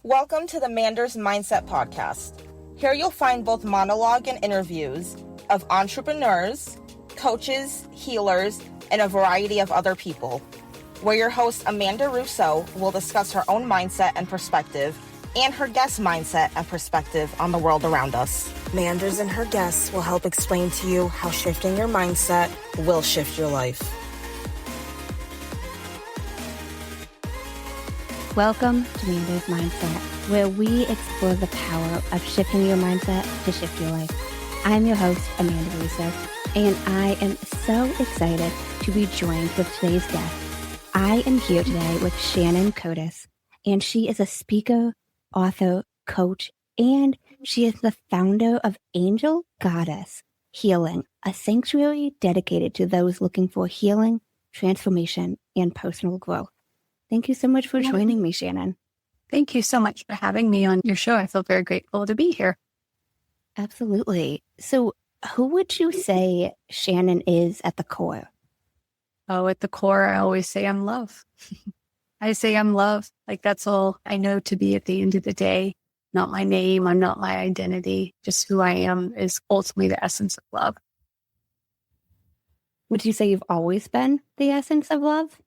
Welcome to the Manders Mindset podcast. Here you'll find both monologue and interviews of entrepreneurs, coaches, healers, and a variety of other people, where your host Amanda Russo will discuss her own mindset and perspective and her guest mindset and perspective on the world around us. Manders and her guests will help explain to you how shifting your mindset will shift your life. Welcome to Manders Mindset, where we explore the power of shifting your mindset to shift your life. I'm your host, Amanda Russo, and I am so excited to be joined with today's guest. I am here today with Shannon Curtis, and she is a speaker, author, coach, and she is the founder of Angel Goddess Healing, a sanctuary dedicated to those looking for healing, transformation, and personal growth. Thank you so much for joining me, Shannon. Thank you so much for having me on your show. I feel very grateful to be here. Absolutely. So who would you say Shannon is at the core? Oh, at the core, I always say I'm love. I say I'm love. Like that's all I know to be at the end of the day. Not my name. I'm not my identity. Just who I am is ultimately the essence of love. Would you say you've always been the essence of love?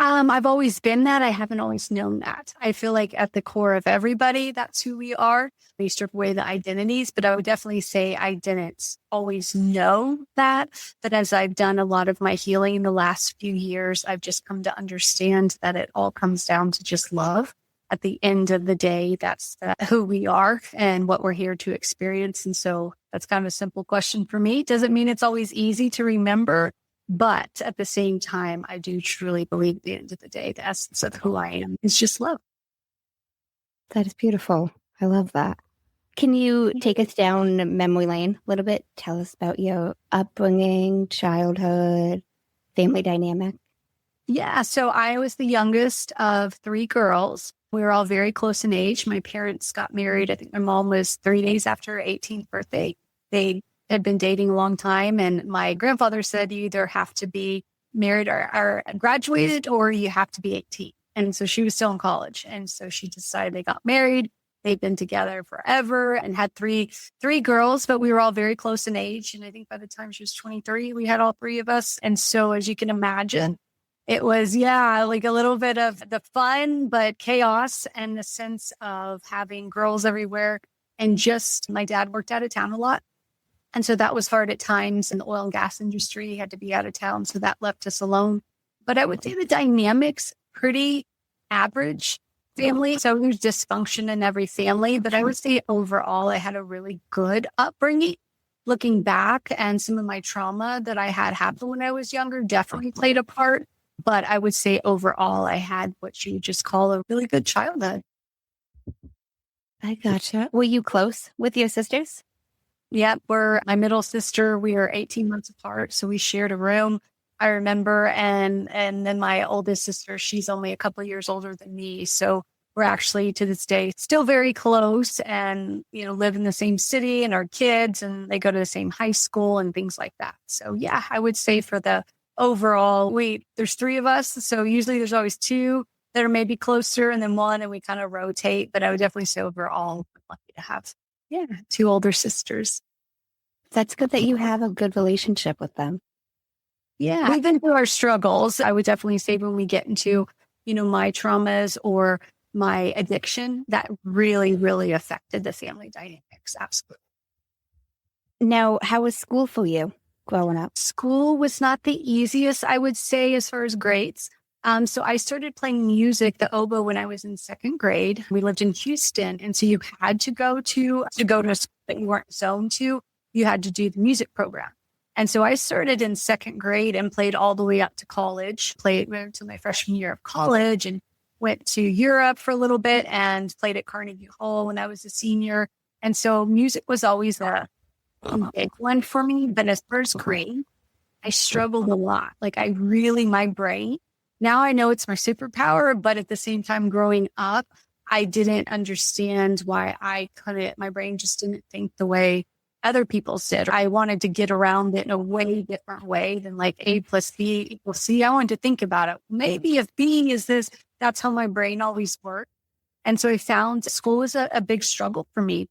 I've always been that. I haven't always known that. I feel like at the core of everybody, that's who we are. We strip away the identities, but I would definitely say I didn't always know that. But as I've done a lot of my healing in the last few years, I've just come to understand that it all comes down to just love. At the end of the day, that's who we are and what we're here to experience. And so that's kind of a simple question for me. Doesn't mean it's always easy to remember. But at the same time, I do truly believe at the end of the day, the essence of who I am is just love. That is beautiful. I love that. Can you take us down memory lane a little bit? Tell us about your upbringing, childhood, family dynamic. Yeah, so I was the youngest of three girls. We were all very close in age. My parents got married. I think my mom was 3 days after her 18th birthday. They had been dating a long time. And my grandfather said, you either have to be married or graduated or you have to be 18. And so she was still in college. And so she decided they got married. They've been together forever and had three girls, but we were all very close in age. And I think by the time she was 23, we had all three of us. And so as you can imagine, it was, like a little bit of the fun, but chaos and the sense of having girls everywhere. And just my dad worked out of town a lot. And so that was hard at times in the oil and gas industry. He had to be out of town. So that left us alone. But I would say the dynamics, pretty average family. So there's dysfunction in every family. But I would say overall, I had a really good upbringing. Looking back, and some of my trauma that I had happen when I was younger definitely played a part. But I would say overall, I had what you would just call a really good childhood. I gotcha. Were you close with your sisters? Yep, we're my middle sister. We are 18 months apart, so we shared a room. I remember, and then my oldest sister, she's only a couple of years older than me, so we're actually to this day still very close, and live in the same city, and our kids, and they go to the same high school and things like that. So yeah, I would say for the overall, there's three of us, so usually there's always two that are maybe closer, and then one, and we kind of rotate. But I would definitely say overall, I'm lucky to have. Yeah, two older sisters. That's good that you have a good relationship with them. Yeah, we've been through our struggles. I would definitely say when we get into, my traumas or my addiction, that really, really affected the family dynamics. Absolutely. Now, how was school for you growing up? School was not the easiest, I would say, as far as grades. So I started playing music, the oboe, when I was in second grade. We lived in Houston. And so you had to go to a school that you weren't zoned to. You had to do the music program. And so I started in second grade and played all the way up to college, played until my freshman year of college, and went to Europe for a little bit and played at Carnegie Hall when I was a senior. And so music was always a big one for me. But as far as grade, I struggled a lot. My brain, now I know it's my superpower, but at the same time, growing up, I didn't understand why my brain just didn't think the way other people did. I wanted to get around it in a way different way than like A plus B equals C. I wanted to think about it. Maybe if B is this, that's how my brain always worked. And so I found school was a big struggle for me.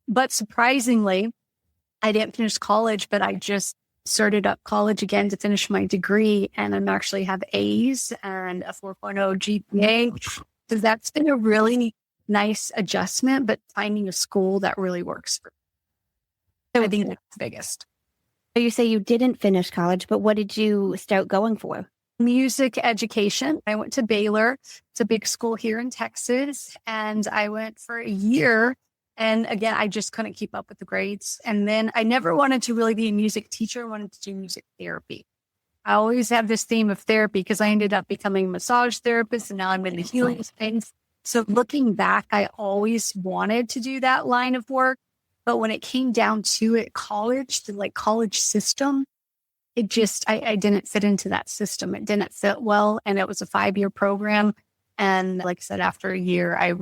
But surprisingly, I didn't finish college, but I just started up college again to finish my degree. And I'm actually have A's and a 4.0 GPA. So that's been a really nice adjustment, but finding a school that really works for me. I think that's the biggest. So you say you didn't finish college, but what did you start going for? Music education. I went to Baylor. It's a big school here in Texas. And I went for a year. And again, I just couldn't keep up with the grades. And then I never wanted to really be a music teacher. I wanted to do music therapy. I always have this theme of therapy because I ended up becoming a massage therapist and now I'm in the healing space. So looking back, I always wanted to do that line of work. But when it came down to it, college, the college system, it just, I didn't fit into that system. It didn't fit well. And it was a 5-year program. And like I said, after a year, I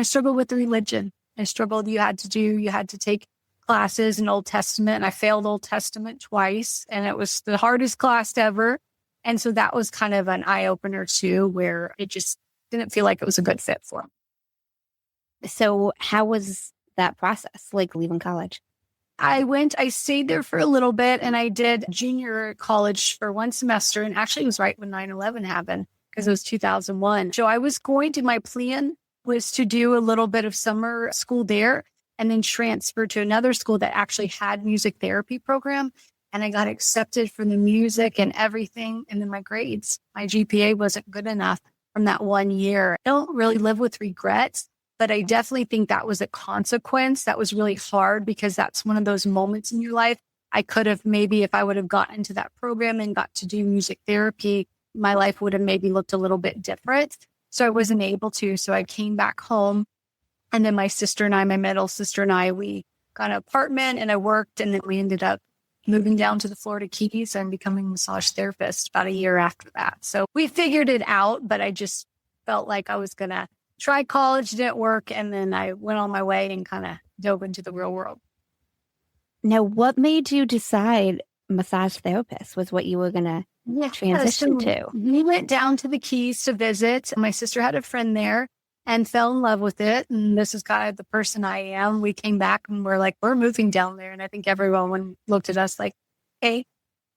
struggled with the religion. I struggled. You had to take classes in Old Testament. And I failed Old Testament twice. And it was the hardest class ever. And so that was kind of an eye opener too, where it just didn't feel like it was a good fit for me. So how was that process, like leaving college? I stayed there for a little bit and I did junior college for 1 semester. And actually it was right when 9/11 happened because it was 2001. So my plan was to do a little bit of summer school there and then transfer to another school that actually had music therapy program. And I got accepted for the music and everything. And then my GPA wasn't good enough from that 1 year. I don't really live with regrets, but I definitely think that was a consequence. That was really hard because that's one of those moments in your life. I could have maybe, if I would have gotten into that program and got to do music therapy, my life would have maybe looked a little bit different. So I wasn't able to. So I came back home. And then my middle sister and I, we got an apartment and I worked. And then we ended up moving down to the Florida Keys and becoming a massage therapist about a year after that. So we figured it out, but I just felt like I was going to try college, didn't work. And then I went on my way and kind of dove into the real world. Now, what made you decide massage therapist was what you were going to transition to? We went down to the Keys to visit. My sister had a friend there and fell in love with it. And this is kind of the person I am. We came back and we're like, we're moving down there. And I think everyone looked at us like, hey.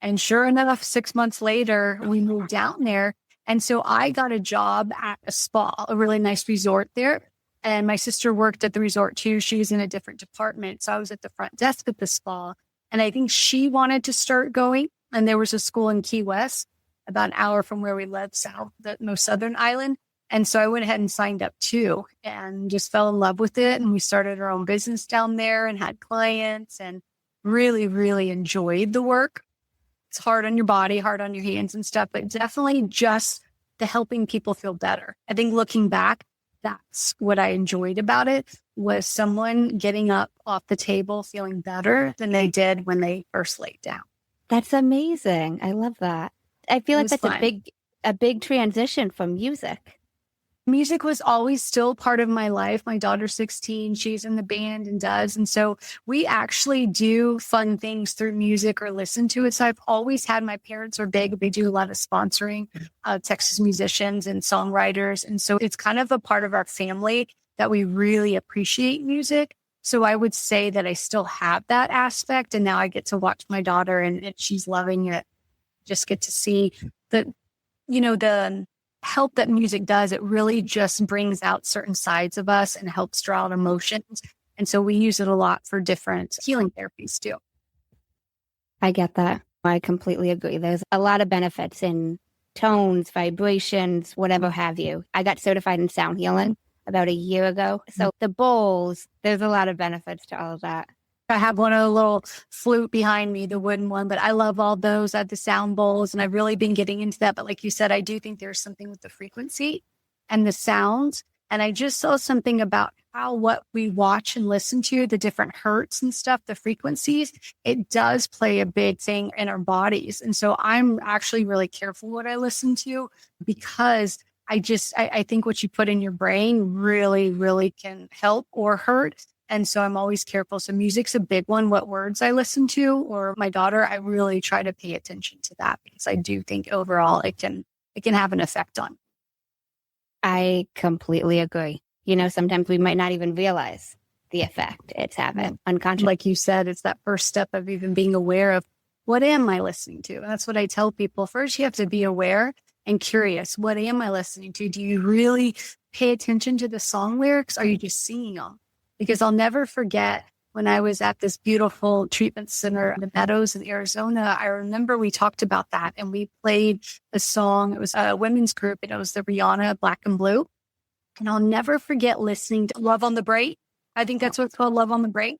And sure enough, 6 months later, we moved down there. And so I got a job at a spa, a really nice resort there. And my sister worked at the resort too. She was in a different department. So I was at the front desk at the spa. And I think she wanted to start going. And there was a school in Key West, about an hour from where we lived, the most southern island. And so I went ahead and signed up too and just fell in love with it. And we started our own business down there and had clients and really, really enjoyed the work. It's hard on your body, hard on your hands and stuff, but definitely just the helping people feel better. I think looking back, that's what I enjoyed about it, was someone getting up off the table feeling better than they did when they first laid down. That's amazing. I love that. I feel like that's fun. a big transition from music. Music was always still part of my life. My daughter's 16. She's in the band and does. And so we actually do fun things through music or listen to it. So I've always had, my parents are big. They do a lot of sponsoring Texas musicians and songwriters. And so it's kind of a part of our family that we really appreciate music. So I would say that I still have that aspect. And now I get to watch my daughter and she's loving it. Just get to see the help that music does. It really just brings out certain sides of us and helps draw out emotions. And so we use it a lot for different healing therapies too. I get that. I completely agree. There's a lot of benefits in tones, vibrations, whatever have you. I got certified in sound healing about a year ago. So the bowls, there's a lot of benefits to all of that. I have one of the little flute behind me, the wooden one, but I love all those. I have the sound bowls and I've really been getting into that. But like you said, I do think there's something with the frequency and the sounds. And I just saw something about how what we watch and listen to, the different hertz and stuff, the frequencies, it does play a big thing in our bodies. And so I'm actually really careful what I listen to, because I think what you put in your brain really, really can help or hurt. And so I'm always careful. So music's a big one. What words I listen to, or my daughter, I really try to pay attention to that, because I do think overall it can have an effect on. I completely agree. Sometimes we might not even realize the effect it's having unconsciously. Like you said, it's that first step of even being aware of, what am I listening to? And that's what I tell people. First, you have to be aware and curious. What am I listening to? Do you really pay attention to the song lyrics? Or are you just singing them? Because I'll never forget when I was at this beautiful treatment center in the Meadows in Arizona. I remember we talked about that and we played a song. It was a women's group and it was the Rihanna Black and Blue. And I'll never forget listening to Love on the Break. I think that's what it's called, Love on the Break.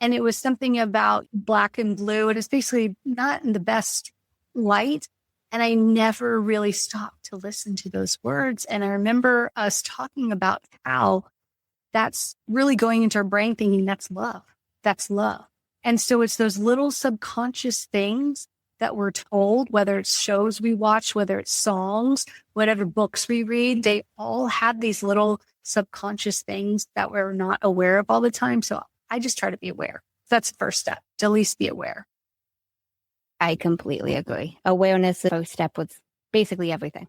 And it was something about black and blue. And it's basically not in the best light. And I never really stopped to listen to those words. And I remember us talking about how that's really going into our brain thinking that's love. That's love. And so it's those little subconscious things that we're told, whether it's shows we watch, whether it's songs, whatever books we read, they all have these little subconscious things that we're not aware of all the time. So I just try to be aware. That's the first step, to at least be aware. I completely agree. Awareness, the first step with basically everything.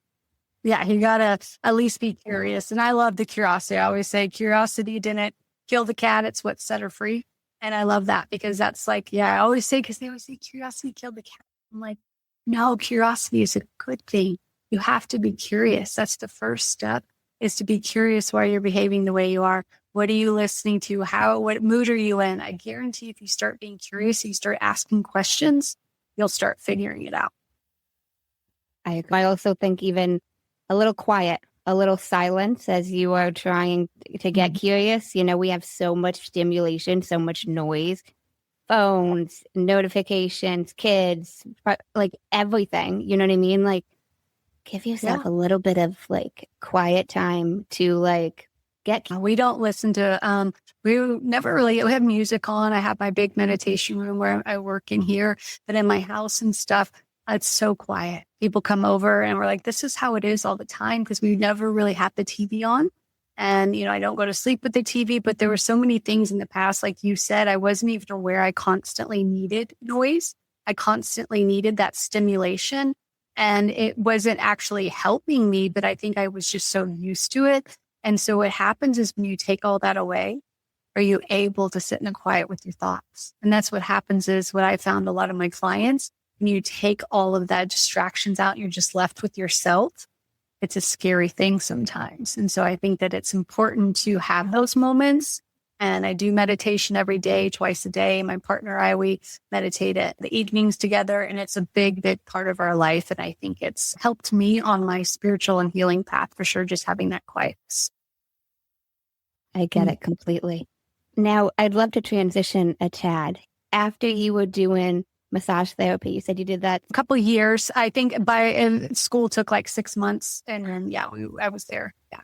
Yeah, you got to at least be curious. And I love the curiosity. I always say curiosity didn't kill the cat. It's what set her free. And I love that because that's like, I always say, because they always say curiosity killed the cat. I'm like, no, curiosity is a good thing. You have to be curious. That's the first step, is to be curious why you're behaving the way you are. What are you listening to? What mood are you in? I guarantee if you start being curious, you start asking questions, you'll start figuring it out. I agree. I also think even a little quiet, a little silence as you are trying to get curious. We have so much stimulation, so much noise, phones, notifications, kids, like everything. You know what I mean? Like, give yourself a little bit of like quiet time to get. We don't listen to, we never really we have music on. I have my big meditation room where I work in here, but in my house and stuff, it's so quiet. People come over and we're like, this is how it is all the time, because we never really had the TV on. And, I don't go to sleep with the TV, but there were so many things in the past. Like you said, I wasn't even aware I constantly needed noise. I constantly needed that stimulation. And it wasn't actually helping me, but I think I was just so used to it. And so what happens is when you take all that away, are you able to sit in the quiet with your thoughts? And that's what happens is what I found a lot of my clients, when you take all of that distractions out, you're just left with yourself. It's a scary thing sometimes. And so I think that it's important to have those moments. And I do meditation every day, twice a day. My partner and I, we meditate at the evenings together. And it's a big, big part of our life. And I think it's helped me on my spiritual and healing path for sure, just having that quietness. I get it completely. Now, I'd love to transition a tad. After you were doing massage therapy, you said you did that a couple of years. I think school took like 6 months. And then, I was there. Yeah.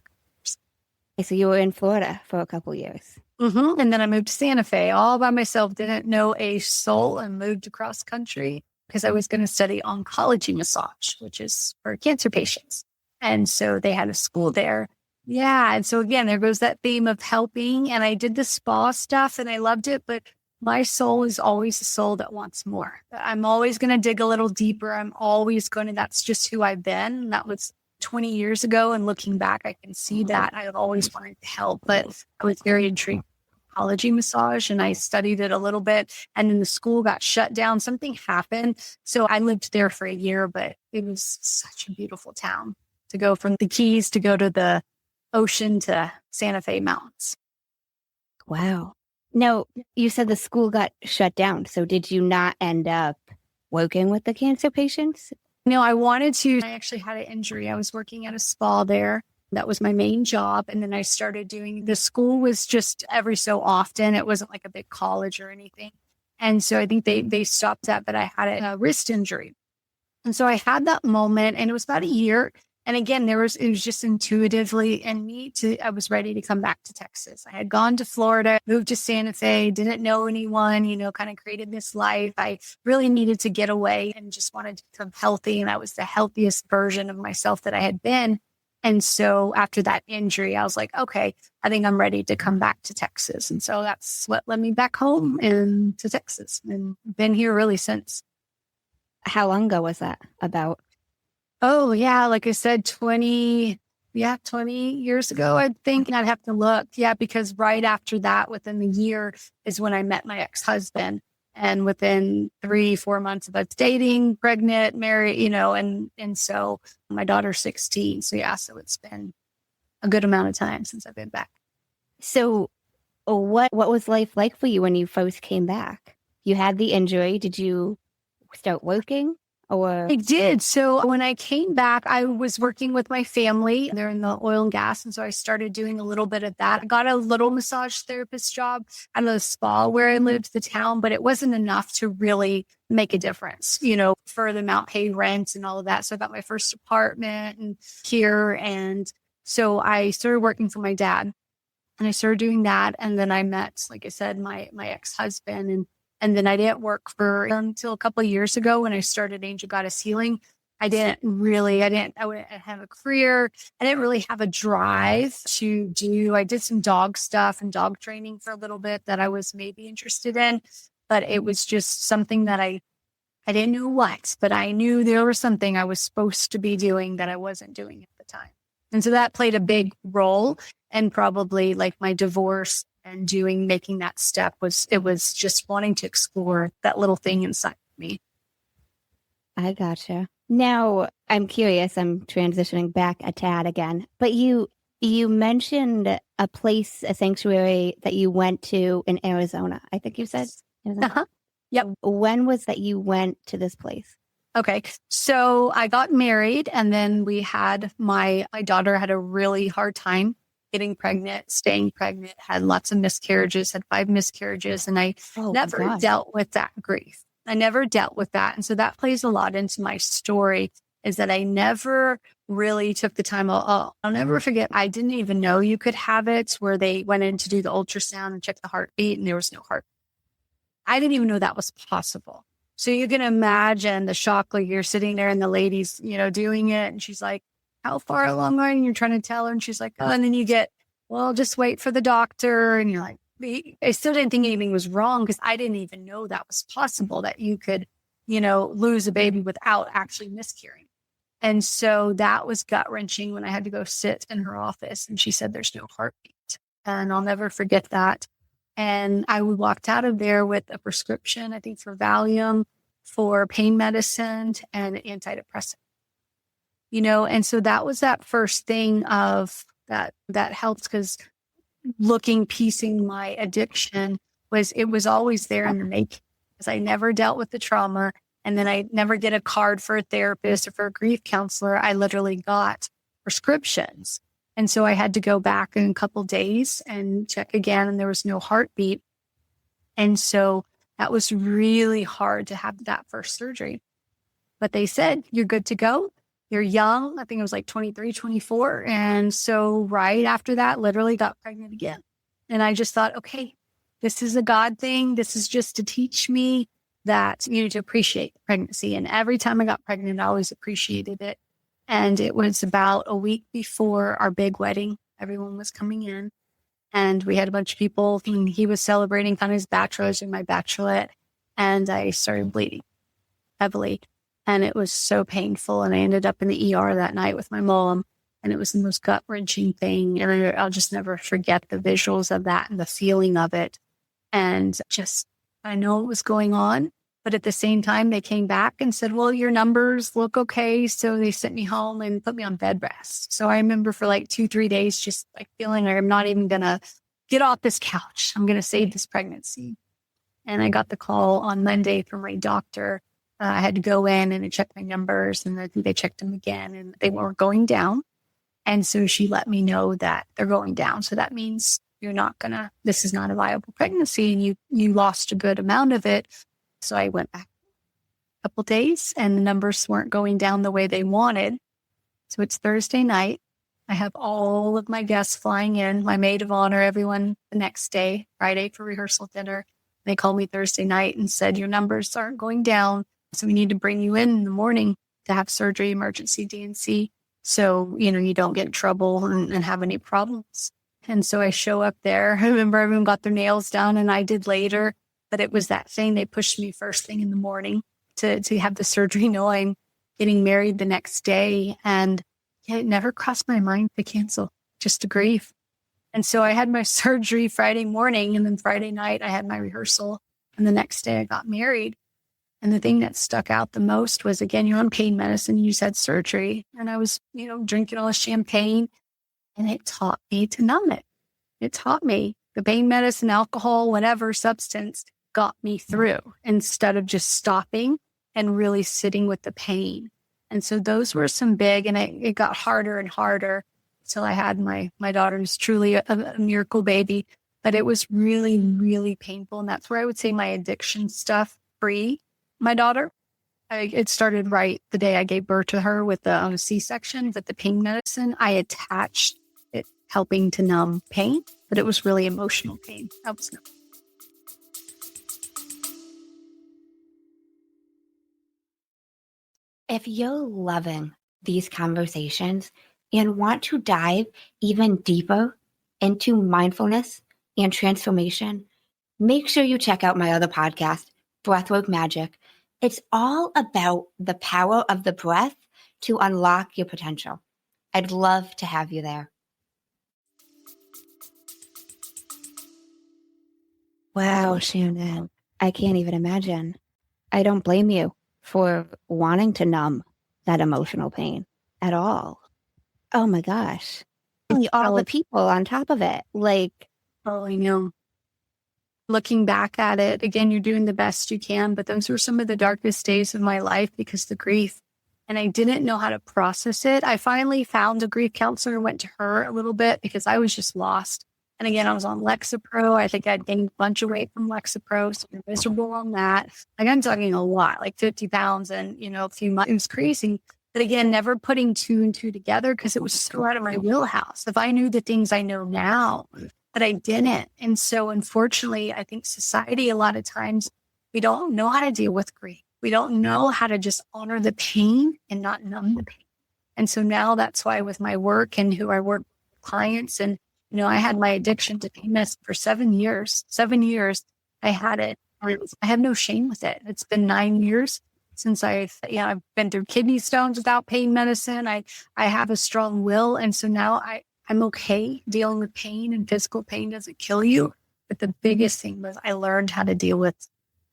So you were in Florida for a couple of years. Mm-hmm. And then I moved to Santa Fe all by myself, didn't know a soul, and moved across country because I was going to study oncology massage, which is for cancer patients. And so they had a school there. Yeah. And so again, there goes that theme of helping. And I did the spa stuff and I loved it, but my soul is always a soul that wants more. I'm always going to dig a little deeper. I'm always that's just who I've been. And that was 20 years ago. And looking back, I can see that I've always wanted to help, but I was very intrigued with oncology massage and I studied it a little bit. And then the school got shut down. Something happened. So I lived there for a year, but it was such a beautiful town to go from the Keys to go to the ocean to Santa Fe Mountains. Wow. No, you said the school got shut down. So did you not end up working with the cancer patients? No, I wanted to. I actually had an injury. I was working at a spa there. That was my main job. And then I started doing, the school was just every so often. It wasn't like a big college or anything. And so I think they stopped that, but I had a wrist injury. And so I had that moment and it was about a year. And again, it was just intuitively in me I was ready to come back to Texas. I had gone to Florida, moved to Santa Fe, didn't know anyone, kind of created this life. I really needed to get away and just wanted to become healthy. And I was the healthiest version of myself that I had been. And so after that injury, I was like, okay, I think I'm ready to come back to Texas. And so that's what led me back home and to Texas and been here really since. How long ago was that about? Oh, yeah. Like I said, 20 20 years ago, I think. And I'd have to look. Yeah, because right after that, within the year, is when I met my ex-husband. And within 3-4 months of us dating, pregnant, married, and so my daughter's 16. So yeah, so it's been a good amount of time since I've been back. So what was life like for you when you first came back? You had the injury. Did you start working? Or I did. So when I came back, I was working with my family. They're in the oil and gas. And so I started doing a little bit of that. I got a little massage therapist job at a spa where I lived, the town, but it wasn't enough to really make a difference, for the amount paid rent and all of that. So I got my first apartment and here. And so I started working for my dad and I started doing that. And then I met, like I said, my ex-husband and then I didn't work for until a couple of years ago when I started Angel Goddess Healing. I wouldn't have a career. I didn't really have a drive I did some dog stuff and dog training for a little bit that I was maybe interested in, but it was just something that I didn't know what, but I knew there was something I was supposed to be doing that I wasn't doing at the time. And so that played a big role, and probably like my divorce and making that step was just wanting to explore that little thing inside me. I gotcha. Now I'm curious, I'm transitioning back a tad again, but you mentioned a sanctuary that you went to in Arizona. I think you said. Uh-huh. Yep. When was that you went to this place? Okay. So I got married and then we had my daughter had a really hard time getting pregnant, staying pregnant, had lots of miscarriages, had 5 miscarriages. And I never dealt with that grief. I never dealt with that. And so that plays a lot into my story, is that I never really took the time. I'll never forget. I didn't even know you could have it, where they went in to do the ultrasound and check the heartbeat and there was no heart. I didn't even know that was possible. So you can imagine the shock, like you're sitting there and the lady's, doing it. And she's like, how far along are you? And you're trying to tell her. And she's like, oh, and then you get, well, just wait for the doctor. And you're like, I still didn't think anything was wrong because I didn't even know that was possible, that you could, lose a baby without actually miscarrying. And so that was gut wrenching when I had to go sit in her office and she said, there's no heartbeat. And I'll never forget that. And I walked out of there with a prescription, I think for Valium, for pain medicine and antidepressant. And so that was that first thing of that helped, because piecing my addiction it was always there in the making, because I never dealt with the trauma. And then I never get a card for a therapist or for a grief counselor. I literally got prescriptions. And so I had to go back in a couple days and check again, and there was no heartbeat. And so that was really hard to have that first surgery. But they said, you're good to go. You're young. I think it was like 23, 24. And so right after that, literally got pregnant again. And I just thought, okay, this is a God thing. This is just to teach me that you need to appreciate pregnancy. And every time I got pregnant, I always appreciated it. And it was about a week before our big wedding. Everyone was coming in and we had a bunch of people, and he was celebrating kind of his bachelor's and my bachelorette. And I started bleeding heavily. And it was so painful. And I ended up in the ER that night with my mom. And it was the most gut-wrenching thing. And I'll just never forget the visuals of that and the feeling of it. And just, I know what was going on. But at the same time, they came back and said, well, your numbers look okay. So they sent me home and put me on bed rest. So I remember for like 2-3 days, just like feeling like I'm not even going to get off this couch. I'm going to save this pregnancy. And I got the call on Monday from my doctor. I had to go in and check my numbers, and they checked them again and they weren't going down. And so she let me know that they're going down. So that means this is not a viable pregnancy, and you lost a good amount of it. So I went back a couple days and the numbers weren't going down the way they wanted. So it's Thursday night. I have all of my guests flying in, my maid of honor, everyone the next day, Friday for rehearsal dinner. They called me Thursday night and said, your numbers aren't going down. So we need to bring you in the morning to have surgery, emergency D&C. So, you don't get in trouble and have any problems. And so I show up there. I remember everyone got their nails done and I did later. But it was that thing. They pushed me first thing in the morning to have the surgery, knowing getting married the next day. And it never crossed my mind to cancel, just to grieve. And so I had my surgery Friday morning, and then Friday night I had my rehearsal, and the next day I got married. And the thing that stuck out the most was, again, you're on pain medicine, you just had surgery. And I was, drinking all the champagne, and it taught me to numb it. It taught me the pain medicine, alcohol, whatever substance got me through instead of just stopping and really sitting with the pain. And so those were some big, and it got harder and harder till I had my daughter, who's truly a miracle baby. But it was really, really painful. And that's where I would say my addiction stuff free my daughter. It started right the day I gave birth to her with the C-section, but the pain medicine, I attached it helping to numb pain, but it was really emotional pain. That was numb. If you're loving these conversations and want to dive even deeper into mindfulness and transformation, make sure you check out my other podcast, Breathwork Magic. It's all about the power of the breath to unlock your potential. I'd love to have you there. Wow, Shannon, I can't even imagine. I don't blame you for wanting to numb that emotional pain at all. Oh my gosh. All the people on top of it. Oh, I know. Looking back at it, again, you're doing the best you can, but those were some of the darkest days of my life because of the grief. And I didn't know how to process it. I finally found a grief counselor, went to her a little bit because I was just lost. And again, I was on Lexapro. I think I'd gained a bunch of weight from Lexapro, so I'm miserable on that. I'm talking a lot, like 50 pounds and, a few months. It was crazy. But again, never putting two and two together because it was so out of my wheelhouse. If I knew the things I know now, but I didn't. And so unfortunately, I think society, a lot of times, we don't know how to deal with grief. We don't know how to just honor the pain and not numb the pain. And so now that's why with my work and who I work with clients, and, I had my addiction to pain medicine for 7 years. 7 years I had it. I have no shame with it. It's been 9 years since I've been through kidney stones without pain medicine. I have a strong will. And so now I'm okay dealing with pain, and physical pain doesn't kill you. But the biggest thing was I learned how to deal with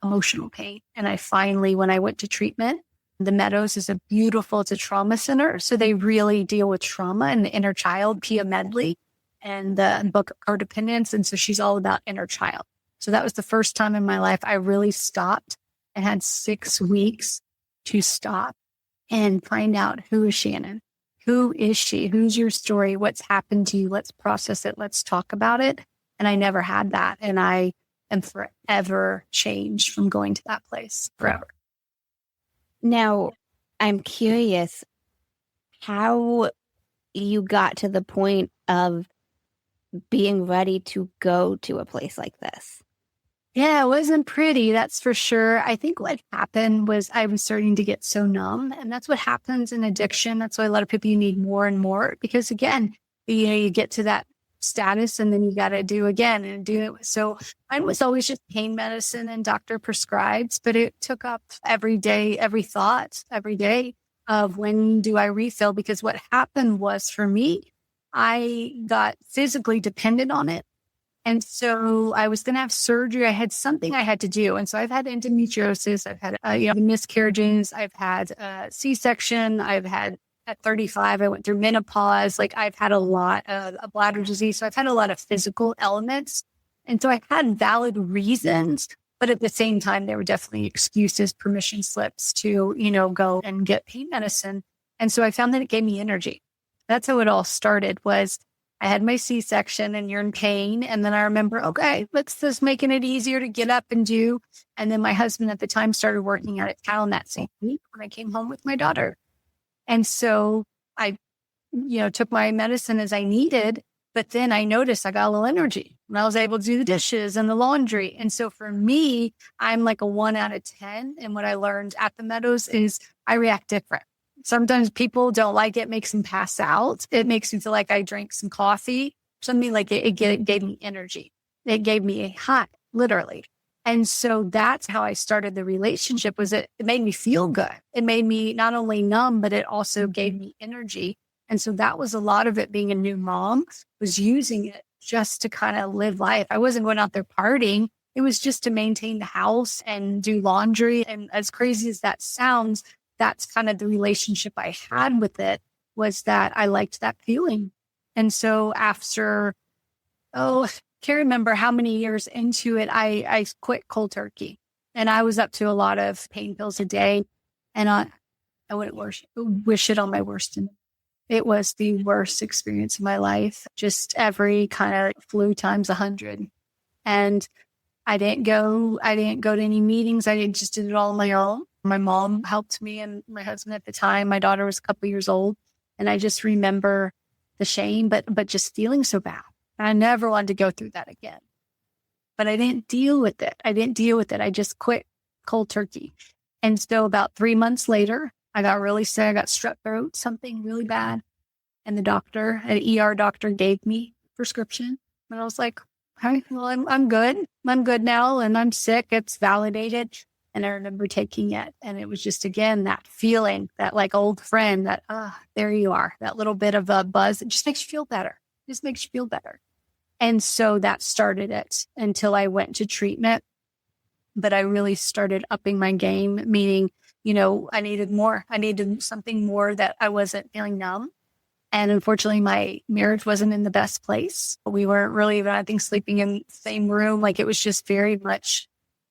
emotional pain. And I finally, when I went to treatment, the Meadows is it's a trauma center. So they really deal with trauma and the inner child, Pia Medley, and the book of Codependence. And so she's all about inner child. So that was the first time in my life I really stopped and had 6 weeks to stop and find out, who is Shannon? Who is she? Who's your story? What's happened to you? Let's process it. Let's talk about it. And I never had that. And I am forever changed from going to that place, forever. Now, I'm curious how you got to the point of being ready to go to a place like this. Yeah, it wasn't pretty, that's for sure. I think what happened was I was starting to get so numb, and that's what happens in addiction. That's why a lot of people, you need more and more, because again, you get to that status and then you got to do again and do it. So mine was always just pain medicine and doctor prescribed, but it took up every day, every thought, every day of when do I refill? Because what happened was, for me, I got physically dependent on it. And so I was going to have surgery. I had something I had to do. And so I've had endometriosis. I've had miscarriages. I've had C-section. I've had, at 35, I went through menopause. I've had a lot of bladder disease. So I've had a lot of physical elements. And so I had valid reasons, but at the same time, there were definitely excuses, permission slips to, go and get pain medicine. And so I found that it gave me energy. That's how it all started. Was I had my C-section and you're in pain. And then I remember, okay, let's just making it easier to get up and do. And then my husband at the time started working out at town that same week when I came home with my daughter. And so I, took my medicine as I needed, but then I noticed I got a little energy when I was able to do the dishes and the laundry. And so for me, I'm like a 1 out of 10. And what I learned at the Meadows is I react different. Sometimes people don't like it, makes them pass out. It makes me feel like I drank some coffee. Something like it gave me energy. It gave me a high, literally. And so that's how I started the relationship. Was it made me feel good. It made me not only numb, but it also gave me energy. And so that was a lot of it. Being a new mom was using it just to kind of live life. I wasn't going out there partying. It was just to maintain the house and do laundry. And as crazy as that sounds, that's kind of the relationship I had with it, was that I liked that feeling. And so after, can't remember how many years into it, I quit cold turkey. And I was up to a lot of pain pills a day. And I wouldn't wish it on my worst enemy. It was the worst experience of my life. Just every kind of flu times 100. And I didn't go to any meetings. Just did it all on my own. My mom helped me and my husband at the time. My daughter was a couple years old. And I just remember the shame, but just feeling so bad. I never wanted to go through that again. But I didn't deal with it. I just quit cold turkey. And so about 3 months later, I got really sick. I got strep throat, something really bad. And an ER doctor gave me a prescription. And I was like, "Hey, well, I'm good. I'm good now. And I'm sick. It's validated." And I remember taking it. And it was just, again, that feeling, that like old friend, that, there you are, that little bit of a buzz. It just makes you feel better. And so that started it until I went to treatment. But I really started upping my game, meaning, I needed more. I needed something more, that I wasn't feeling numb. And unfortunately, my marriage wasn't in the best place. We weren't really even, I think, sleeping in the same room. Like, it was just very much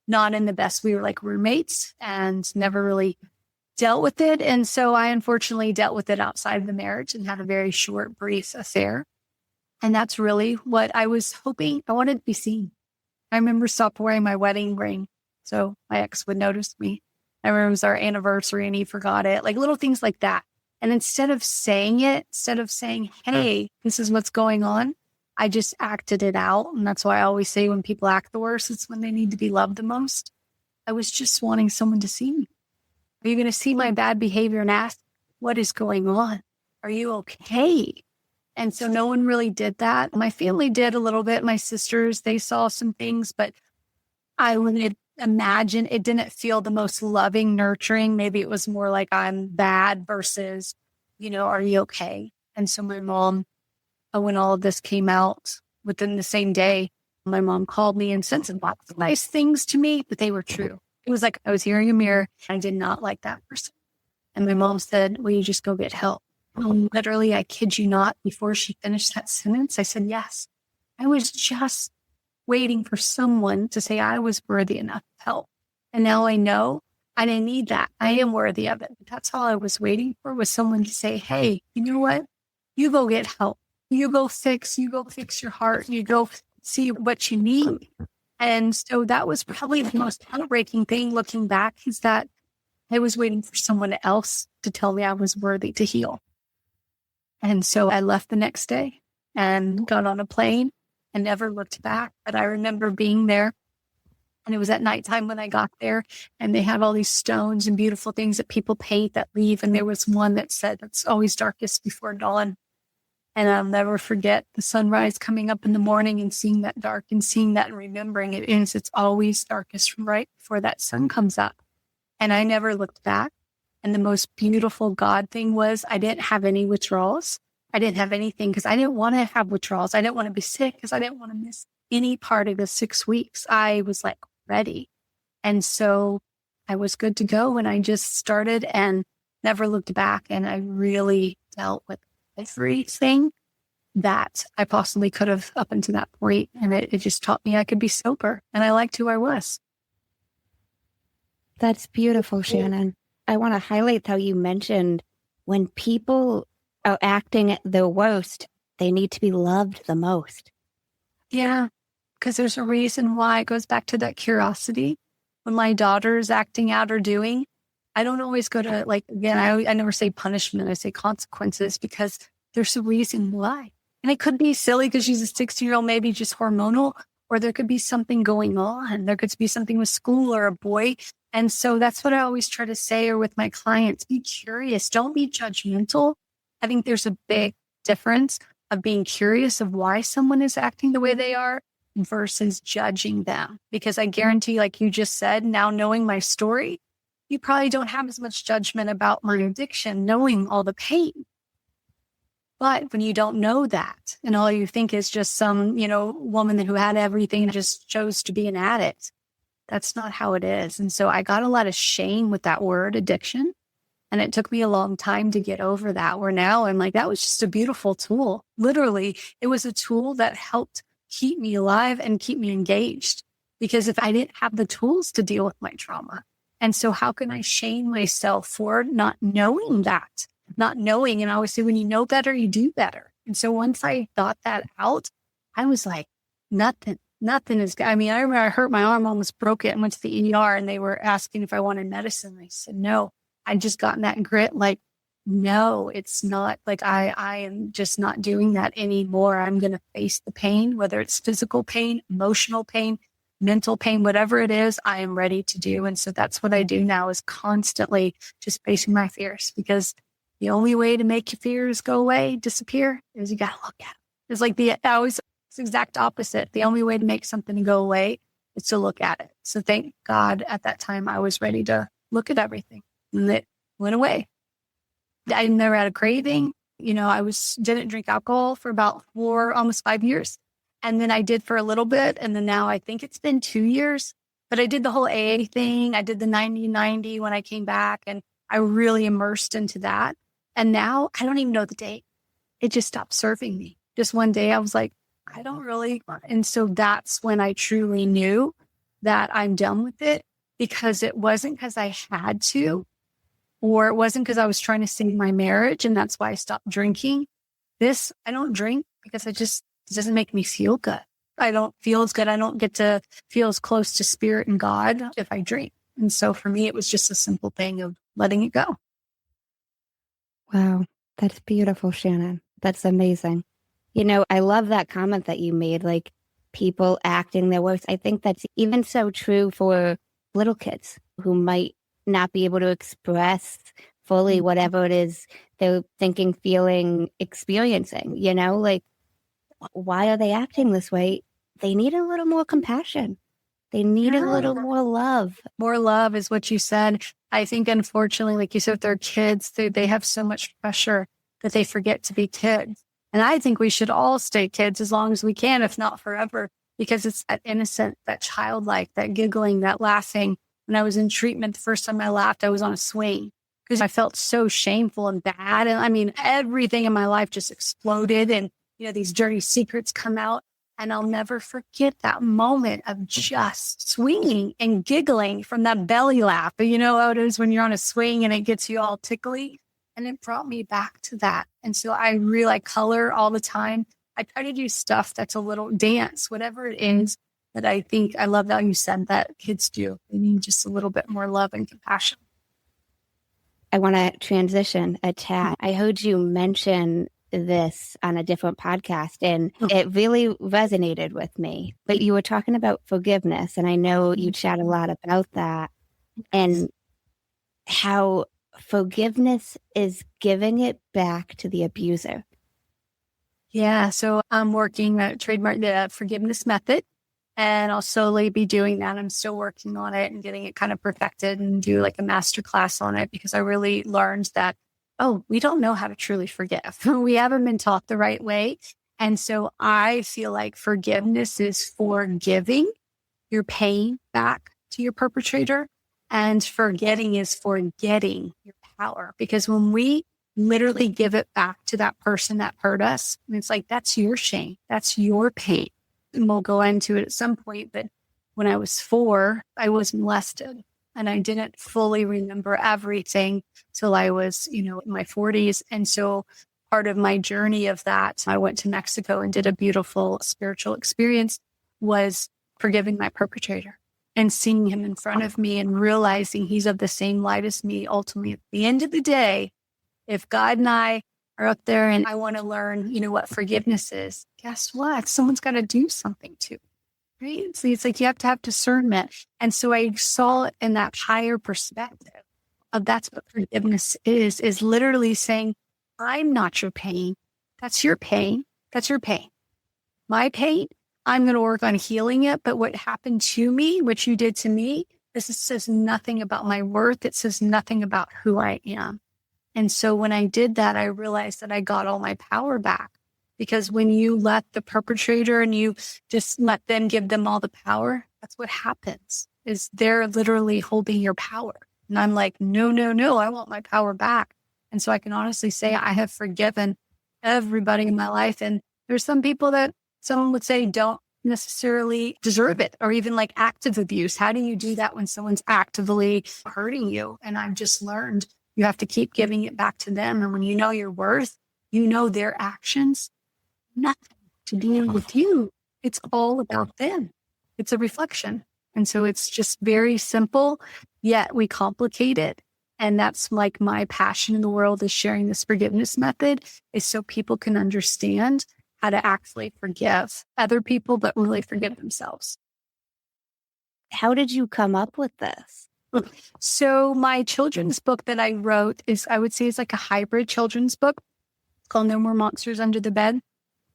not in the best. We were like roommates and never really dealt with it. And so I unfortunately dealt with it outside of the marriage and had a very short, brief affair. And that's really what I was hoping. I wanted to be seen. I remember stopped wearing my wedding ring so my ex would notice me. I remember it was our anniversary and he forgot it, like little things like that. And instead of saying, "Hey, this is what's going on," I just acted it out. And that's why I always say, when people act the worst, it's when they need to be loved the most. I was just wanting someone to see me. Are you going to see my bad behavior and ask, "What is going on? Are you okay?" And so no one really did that. My family did a little bit. My sisters, they saw some things, but I would imagine it didn't feel the most loving, nurturing. Maybe it was more like, I'm bad versus, "Are you okay?" And so my mom, when all of this came out within the same day, my mom called me and said some lots of nice things to me, but they were true. It was like I was hearing a mirror. I did not like that person. And my mom said, "Will you just go get help?" Literally, I kid you not, before she finished that sentence, I said, yes. I was just waiting for someone to say I was worthy enough of help. And now I know I didn't need that. I am worthy of it. But that's all I was waiting for, was someone to say, "Hey, you know what? You go get help. You go fix your heart. You go see what you need." And so that was probably the most heartbreaking thing looking back, is that I was waiting for someone else to tell me I was worthy to heal. And so I left the next day and got on a plane and never looked back. But I remember being there, and it was at nighttime when I got there, and they have all these stones and beautiful things that people paint that leave. And there was one that said, "It's always darkest before dawn." And I'll never forget the sunrise coming up in the morning and seeing that dark and seeing that and remembering it is, it's always darkest right before that sun comes up. And I never looked back. And the most beautiful God thing was, I didn't have any withdrawals. I didn't have anything because I didn't want to have withdrawals. I didn't want to be sick because I didn't want to miss any part of the 6 weeks. I was like ready. And so I was good to go when I just started and never looked back. And I really dealt with everything that I possibly could have up until that point. And it just taught me I could be sober, and I liked who I was. That's beautiful, Shannon. I want to highlight how you mentioned when people are acting the worst, they need to be loved the most. Yeah, because there's a reason why. It goes back to that curiosity. When my daughter's acting out or doing, I don't always go to, again, I never say punishment. I say consequences, because there's a reason why. And it could be silly because she's a 16-year-old, maybe just hormonal, or there could be something going on. There could be something with school or a boy. And so that's what I always try to say, or with my clients, be curious. Don't be judgmental. I think there's a big difference of being curious of why someone is acting the way they are versus judging them. Because I guarantee, like you just said, now knowing my story, you probably don't have as much judgment about my addiction, knowing all the pain. But when you don't know that, and all you think is just some, woman who had everything and just chose to be an addict, that's not how it is. And so I got a lot of shame with that word addiction. And it took me a long time to get over that, where now I'm like, that was just a beautiful tool. Literally, it was a tool that helped keep me alive and keep me engaged. Because if I didn't have the tools to deal with my trauma, and so how can I shame myself for not knowing that? Not knowing. And I always say, when you know better, you do better. And so once I thought that out, I was like, nothing is, I remember I hurt my arm, almost broke it, and went to the ER, and they were asking if I wanted medicine. I said, no. I'd just gotten that grit, like, no, it's not, like, I am just not doing that anymore. I'm going to face the pain, whether it's physical pain, emotional pain, mental pain, whatever it is, I am ready to do. And so that's what I do now, is constantly just facing my fears, because the only way to make your fears go away, disappear, is you got to look at it. It's like it's the exact opposite. The only way to make something go away is to look at it. So thank God at that time I was ready to look at everything, and it went away. I never had a craving. Didn't drink alcohol for about almost 5 years. And then I did for a little bit. And then now I think it's been 2 years, but I did the whole AA thing. I did the 90-90 when I came back, and I really immersed into that. And now I don't even know the date. It just stopped serving me. Just one day I was like, I don't really. And so that's when I truly knew that I'm done with it, because it wasn't because I had to, or it wasn't because I was trying to save my marriage, and that's why I stopped drinking. I don't drink because it doesn't make me feel good. I don't feel as good. I don't get to feel as close to spirit and God if I drink. And so for me, it was just a simple thing of letting it go. Wow, that's beautiful, Shannon. That's amazing. I love that comment that you made, like people acting their worst. I think that's even so true for little kids who might not be able to express fully whatever it is they're thinking, feeling, experiencing, like, why are they acting this way? They need a little more compassion. They need a little more love. More love is what you said. I think, unfortunately, like you said, if they're kids, they have so much pressure that they forget to be kids. And I think we should all stay kids as long as we can, if not forever, because it's that innocent, that childlike, that giggling, that laughing. When I was in treatment, the first time I laughed, I was on a swing because I felt so shameful and bad. And everything in my life just exploded, and, these dirty secrets come out. And I'll never forget that moment of just swinging and giggling from that belly laugh. But you know how it is when you're on a swing and it gets you all tickly. And it brought me back to that. And so I really color all the time. I try to do stuff that's a little dance, whatever it is. That I think, I love how you said that kids do. They need just a little bit more love and compassion. I want to transition a tad. I heard you mention this on a different podcast, and it really resonated with me. But you were talking about forgiveness, and I know you chat a lot about that, and how forgiveness is giving it back to the abuser. Yeah, so I'm working at trademark the forgiveness method, and I'll slowly be doing that. I'm still working on it and getting it kind of perfected, and do like a master class on it, because I really learned that, we don't know how to truly forgive. We haven't been taught the right way. And so I feel like forgiveness is forgiving your pain back to your perpetrator, and forgetting is forgetting your power. Because when we literally give it back to that person that hurt us, it's like, that's your shame. That's your pain. And we'll go into it at some point. But when I was 4, I was molested, and I didn't fully remember everything till I was, in my 40s. And so part of my journey of that, I went to Mexico and did a beautiful spiritual experience, was forgiving my perpetrator and seeing him in front of me and realizing he's of the same light as me. Ultimately, at the end of the day, if God and I are up there and I want to learn, what forgiveness is, guess what? Someone's got to do something too. Right? So it's like you have to have discernment. And so I saw it in that higher perspective of that's what forgiveness is literally saying, I'm not your pain. That's your pain. That's your pain. My pain, I'm going to work on healing it. But what happened to me, what you did to me, this says nothing about my worth. It says nothing about who I am. And so when I did that, I realized that I got all my power back. Because when you let the perpetrator and you just let them give them all the power, that's what happens, is they're literally holding your power. And I'm like, no, no, no, I want my power back. And so I can honestly say I have forgiven everybody in my life. And there's some people that someone would say don't necessarily deserve it, or even like active abuse. How do you do that when someone's actively hurting you? And I've just learned you have to keep giving it back to them. And when you know your worth, you know their actions, nothing to do with you. It's all about them. It's a reflection. And so it's just very simple, yet we complicate it. And that's like my passion in the world, is sharing this forgiveness method, is so people can understand how to actually forgive other people, but really forgive themselves. How did you come up with this? So my children's book that I wrote is, I would say, it's like a hybrid children's book called No More Monsters Under the Bed.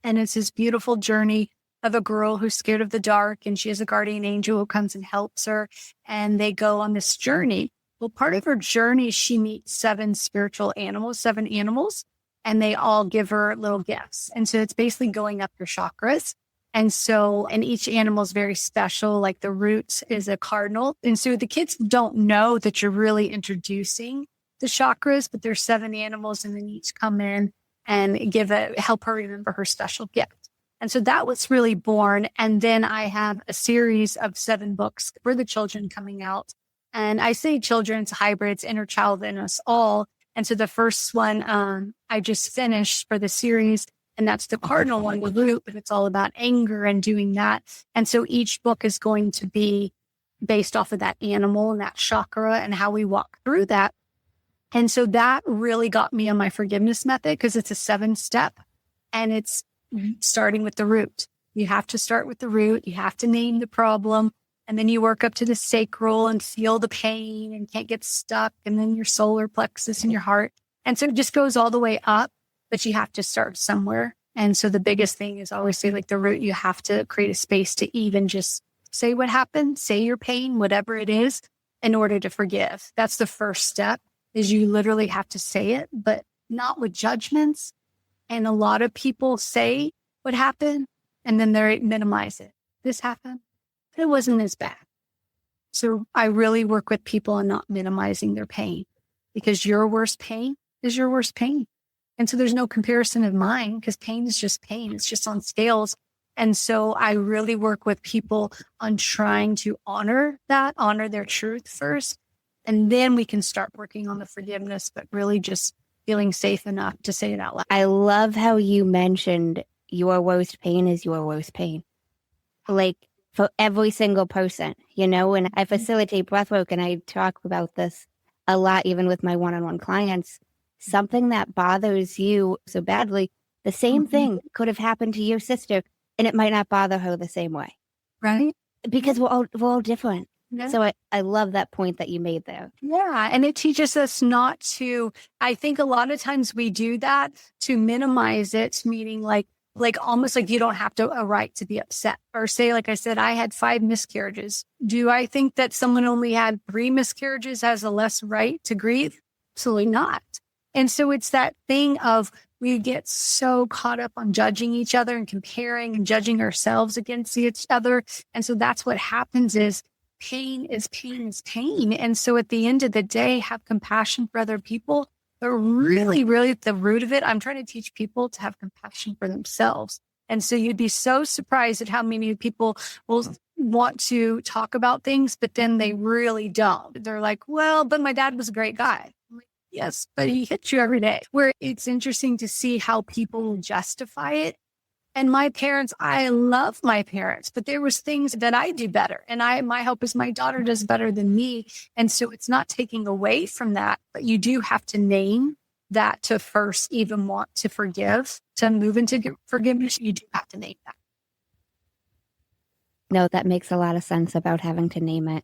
And it's this beautiful journey of a girl who's scared of the dark, and she has a guardian angel who comes and helps her. And they go on this journey. Well, part of her journey, she meets 7 animals, and they all give her little gifts. And so it's basically going up your chakras. And each animal is very special. Like the root is a cardinal. And so the kids don't know that you're really introducing the chakras, but there's 7 animals, and then each come in and help her remember her special gift. And so that was really born. And then I have a series of 7 books for the children coming out. And I say children, it's hybrids, inner child in us all. And so the first one I just finished for the series, and that's the cardinal one, the root, but it's all about anger and doing that. And so each book is going to be based off of that animal and that chakra and how we walk through that. And so that really got me on my forgiveness method, because it's a 7-step, and it's starting with the root. You have to start with the root. You have to name the problem. And then you work up to the sacral and feel the pain and can't get stuck. And then your solar plexus and your heart. And so it just goes all the way up, but you have to start somewhere. And so the biggest thing is always say, like the root, you have to create a space to even just say what happened, say your pain, whatever it is, in order to forgive. That's the first step, is you literally have to say it, but not with judgments. And a lot of people say what happened, and then they minimize it. This happened, but it wasn't as bad. So I really work with people on not minimizing their pain, because your worst pain is your worst pain. And so there's no comparison of mine, because pain is just pain. It's just on scales. And so I really work with people on trying to honor their truth first. And then we can start working on the forgiveness, but really just feeling safe enough to say it out loud. I love how you mentioned your worst pain is your worst pain. Like for every single person, and I facilitate breathwork, and I talk about this a lot, even with my one-on-one clients. Something that bothers you so badly, the same thing could have happened to your sister, and it might not bother her the same way. Right? Because we're all different. Yeah. So I love that point that you made there. Yeah. And it teaches us not to, I think a lot of times we do that to minimize it, meaning like almost like you don't have a right to be upset, or say, like I said, I had 5 miscarriages. Do I think that someone only had 3 miscarriages has a less right to grieve? Absolutely not. And so it's that thing of, we get so caught up on judging each other and comparing and judging ourselves against each other. And so that's what happens, is pain is pain is pain. And so at the end of the day, have compassion for other people. But really, really at the root of it, I'm trying to teach people to have compassion for themselves. And so you'd be so surprised at how many people will want to talk about things, but then they really don't. They're like, well, but my dad was a great guy. I'm like, yes, but he hits you every day. Where it's interesting to see how people will justify it. And my parents, I love my parents, but there was things that I do better. And my hope is my daughter does better than me. And so it's not taking away from that, but you do have to name that to first even want to forgive, to move into forgiveness. You do have to name that. No, that makes a lot of sense about having to name it.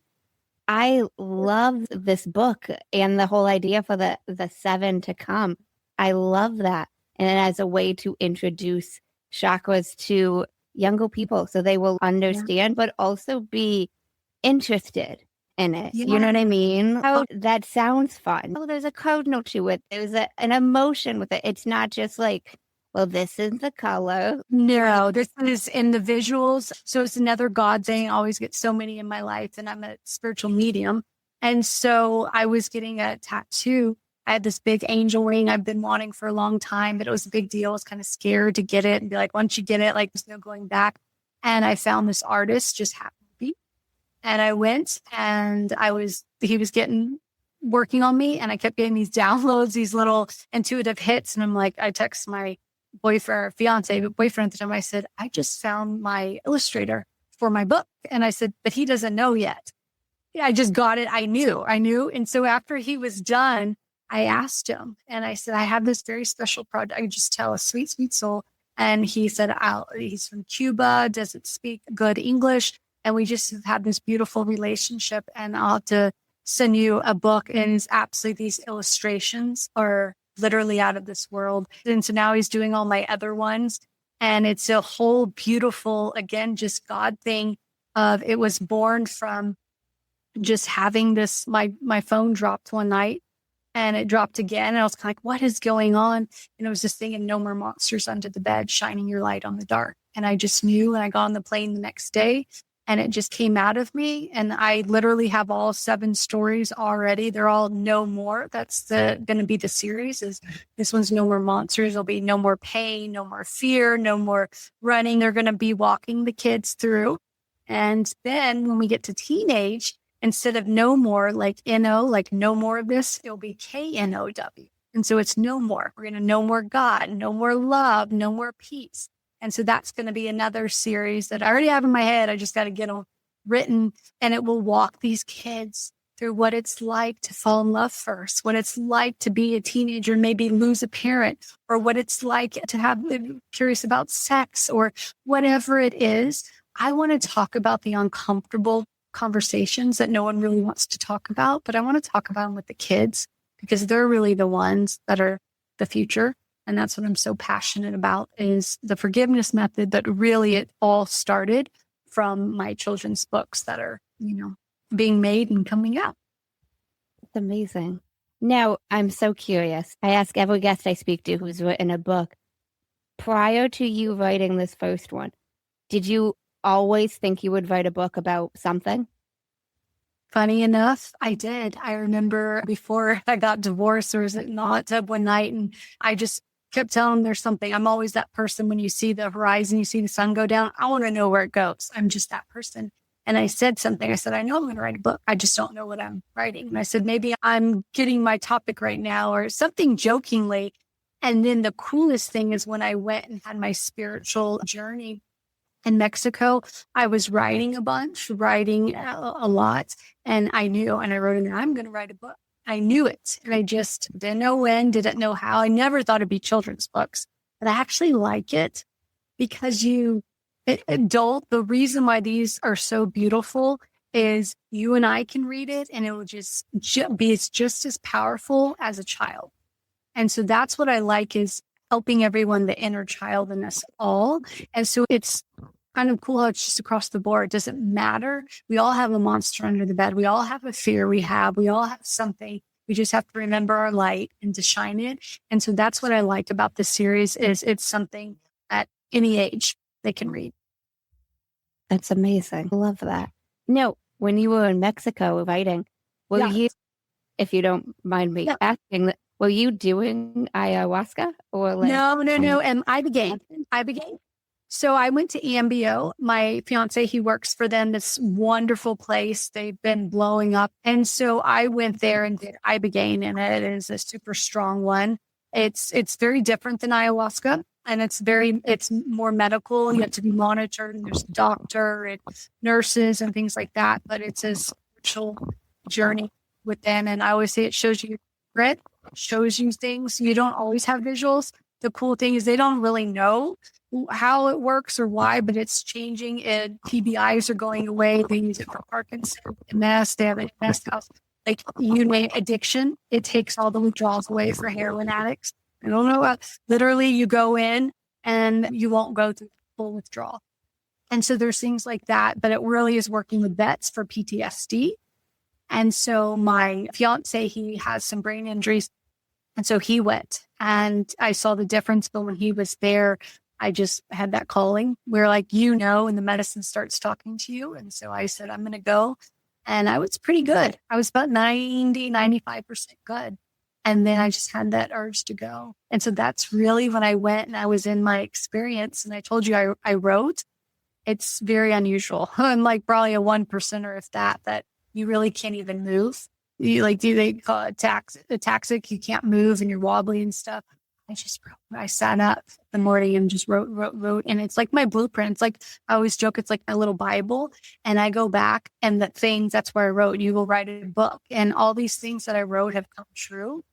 I love this book and the whole idea for the 7 to come. I love that. And as a way to introduce chakras to younger people so they will understand, but also be interested in it. Yeah. You know what I mean? Oh, that sounds fun. Oh, there's a code note to it. There's an emotion with it. It's not just like, well, this is the color. No, this is in the visuals. So it's another God thing. I always get so many in my life, and I'm a spiritual medium. And so I was getting a tattoo. I had this big angel ring I've been wanting for a long time, but it was a big deal. I was kind of scared to get it and be like, once you get it, like there's no going back. And I found this artist, just happened to be. And I went and he was working on me, and I kept getting these downloads, these little intuitive hits. And I'm like, I text my boyfriend at the time. I said, I just found my illustrator for my book. And I said, but he doesn't know yet. Yeah, I just got it. I knew. And so after he was done, I asked him and I said, I have this very special project. I could just tell, a sweet, sweet soul. And he said, he's from Cuba, doesn't speak good English. And we just have had this beautiful relationship, and I'll have to send you a book. And it's absolutely, these illustrations are literally out of this world. And so now he's doing all my other ones. And it's a whole beautiful, again, just God thing of, it was born from just having this, my phone dropped one night and it dropped again. And I was kind of like, what is going on? And it was this thing, and no more monsters under the bed, shining your light on the dark. And I just knew, and I got on the plane the next day, and it just came out of me. And I literally have all 7 stories already. They're all no more. That's going to be the series. This one's no more monsters. There'll be no more pain, no more fear, no more running. They're going to be walking the kids through. And then when we get to teenage, instead of no more, like N-O, like no more of this, it'll be K-N-O-W. And so it's no more. We're going to no more God, no more love, no more peace. And so that's going to be another series that I already have in my head. I just got to get them written, and it will walk these kids through what it's like to fall in love first, what it's like to be a teenager, maybe lose a parent, or what it's like to have curious about sex, or whatever it is. I want to talk about the uncomfortable conversations that no one really wants to talk about, but I want to talk about them with the kids, because they're really the ones that are the future. And that's what I'm so passionate about, is the forgiveness method, that really it all started from my children's books that are, being made and coming out. It's amazing. Now, I'm so curious. I ask every guest I speak to who's written a book, prior to you writing this first one, did you always think you would write a book about something? Funny enough, I did. I remember before I got divorced, there was a hot tub one night, and I just kept telling them there's something. I'm always that person. When you see the horizon, you see the sun go down, I want to know where it goes. I'm just that person. And I said something. I said, I know I'm going to write a book. I just don't know what I'm writing. And I said, maybe I'm getting my topic right now, or something jokingly. And then the coolest thing is when I went and had my spiritual journey in Mexico, I was writing a lot. And I knew, and I wrote in there, I'm going to write a book. I knew it. And I just didn't know when, didn't know how. I never thought it'd be children's books, but I actually like it because the reason why these are so beautiful is you and I can read it, and it will just be just as powerful as a child. And so that's what I like, is helping everyone, the inner child in us all. And so it's kind of cool how it's just across the board. It doesn't matter. We all have a monster under the bed. We all have a fear. We all have something. We just have to remember our light and to shine it. And so that's what I like about this series, is it's something at any age they can read. That's amazing. I love that. No, when you were in Mexico writing, were you, if you don't mind me asking, were you doing ayahuasca or like? No. And Ibogaine. So I went to EMBO. My fiance, he works for them, this wonderful place. They've been blowing up. And so I went there and did Ibogaine, and it is a super strong one. It's very different than ayahuasca, and it's more medical. You have to be monitored, and there's a doctor and nurses and things like that. But it's a spiritual journey with them. And I always say it shows you grit, shows you things. You don't always have visuals. The cool thing is they don't really know how it works or why, but it's changing. TBIs are going away. They use it for Parkinson's, MS. They have an MS house. Like, you name addiction, it takes all the withdrawals away for heroin addicts. I don't know. Literally, you go in and you won't go through full withdrawal. And so there's things like that, but it really is working with vets for PTSD. And so my fiance, he has some brain injuries. And so he went, and I saw the difference. But when he was there, I just had that calling where, like, and the medicine starts talking to you. And so I said, I'm going to go. And I was pretty good. I was about 95% good. And then I just had that urge to go. And so that's really when I went and I was in my experience. And I told you I wrote. It's very unusual. I'm like probably a 1%, if that you really can't even move. You they call it ataxic. You can't move and you're wobbly and stuff. I just wrote. I sat up in the morning and just wrote. And it's like my blueprint. It's like, I always joke, it's like my little Bible. And I go back and that's where I wrote, you will write a book. And all these things that I wrote have come true.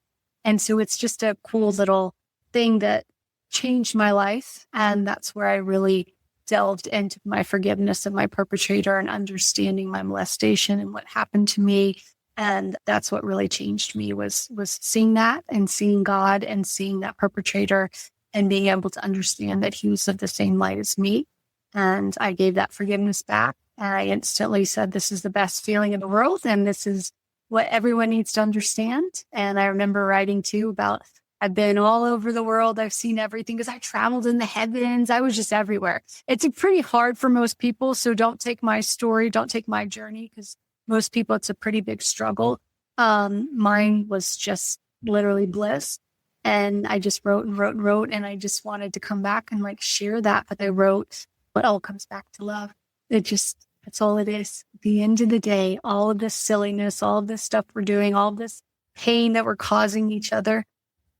And so it's just a cool little thing that changed my life. And that's where I really delved into my forgiveness of my perpetrator and understanding my molestation and what happened to me. And that's what really changed me was seeing that and seeing God and seeing that perpetrator and being able to understand that he was of the same light as me. And I gave that forgiveness back. And I instantly said, this is the best feeling in the world. And this is what everyone needs to understand. And I remember writing too about, I've been all over the world. I've seen everything because I traveled in the heavens. I was just everywhere. It's pretty hard for most people. So don't take my story, don't take my journey, because most people, it's a pretty big struggle. Mine was just literally bliss. And I just wrote. And I just wanted to come back and like share that. But I wrote, but all comes back to love. That's all it is. At the end of the day, all of this silliness, all of this stuff we're doing, all of this pain that we're causing each other,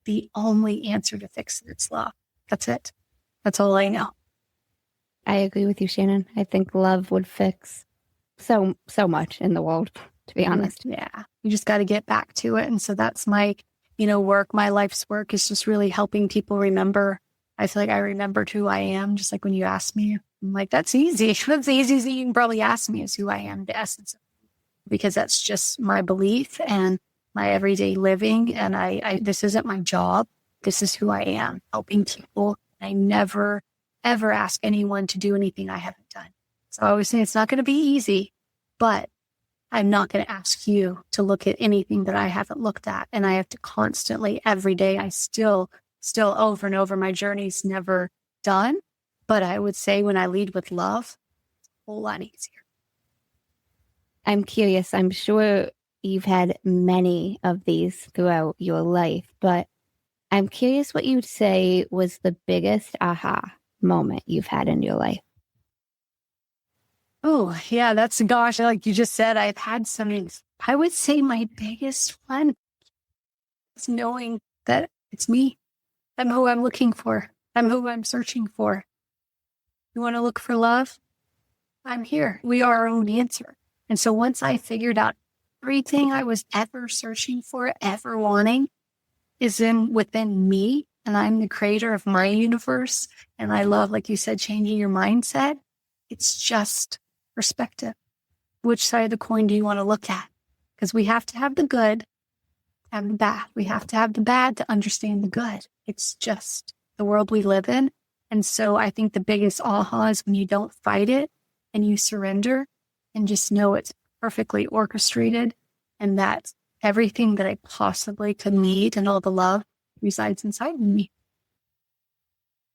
the only answer to fix it is love. That's it. That's all I know. I agree with you, Shannon. I think love would fix so much in the world, to be honest. Yeah. You just got to get back to it. And so that's my, work. My life's work is just really helping people remember. I feel like I remembered who I am, just like when you asked me. I'm like, that's easy. That's the easiest thing you can probably ask me is who I am, the essence of me, because that's just my belief and my everyday living. And I this isn't my job. This is who I am, helping people. I never, ever ask anyone to do anything I haven't done. So I always say it's not going to be easy, but I'm not going to ask you to look at anything that I haven't looked at. And I have to constantly, every day, I still over and over, my journey's never done. But I would say when I lead with love, it's a whole lot easier. I'm curious. I'm sure you've had many of these throughout your life, but I'm curious what you'd say was the biggest aha moment you've had in your life. Oh, yeah, like you just said, I've had some. I would say my biggest one is knowing that it's me. I'm who I'm looking for. I'm who I'm searching for. You want to look for love? I'm here. We are our own answer. And so once I figured out everything I was ever searching for, ever wanting, is within me, and I'm the creator of my universe. And I love, like you said, changing your mindset. It's just perspective. Which side of the coin do you want to look at? Because we have to have the good and the bad. We have to have the bad to understand the good. It's just the world we live in. And so I think the biggest aha is when you don't fight it and you surrender and just know it's perfectly orchestrated and that everything that I possibly could need and all the love resides inside of me.